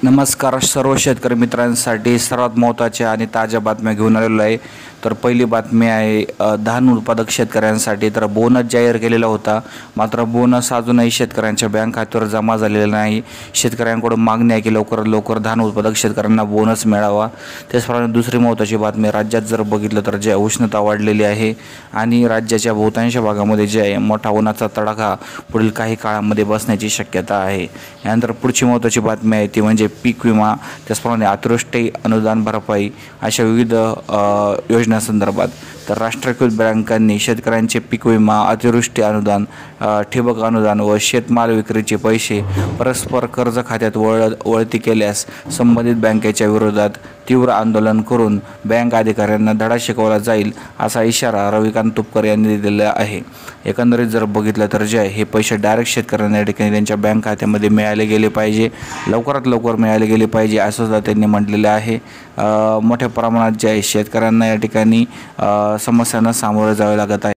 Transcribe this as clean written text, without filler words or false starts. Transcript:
नमस्कार सर्व शेतकरी मित्रांसाठी सर्वात महत्त्वाच्या आणि ताज्या बातम्या घेऊन आलेलो आहे। तर पहिली बातमी आहे धान उत्पादक शेतकऱ्यांसाठी। तर बोनस जाहीर केलेला होता, मात्र बोनस अजूनही शेतकऱ्यांच्या बँक खात्यावर जमा झालेला नाही। शेतकऱ्यांकडून मागणी आहे की लवकरात लवकर धान उत्पादक शेतकऱ्यांना बोनस मिळावा। त्याचप्रमाणे दुसरी महत्त्वाची बातमी, राज्यात जर बघितलं तर जे उष्णता वाढलेली आहे आणि राज्याच्या बहुतांश भागामध्ये जे आहे मोठा उन्हाचा तडाखा पुढील काही काळामध्ये बसण्याची शक्यता आहे। यानंतर पुढची महत्त्वाची बातमी आहे ती म्हणजे पीक विमा, त्याचप्रमाणे अतिवृष्टी अनुदान भरपाई अशा विविध योजनांसंदर्भात। तर राष्ट्रीयकृत बँकांनी शेतकऱ्यांचे पीक विमा, अतिवृष्टी अनुदान, ठिबक अनुदान व शेतमाल विक्रीचे पैसे परस्पर कर्ज खात्यात वळती केल्यास संबंधित बँकेच्या विरोधात तीव्र आंदोलन करून बँक अधिकाऱ्यांना धडा शिकवला जाईल, असा इशारा रविकांत तुपकर यांनी दिलेला आहे। एकंदरीत जर बघितलं तर जे हे पैसे डायरेक्ट शेतकऱ्यांना या ठिकाणी त्यांच्या बँक खात्यामध्ये मिळाले गेले पाहिजे, लवकरात लवकर मिळाले गेले पाहिजे असं सुद्धा त्यांनी म्हटलेलं आहे। मोठ्या प्रमाणात जे आहे शेतकऱ्यांना या ठिकाणी समस्यांना सामोरे जावे लागत आहे।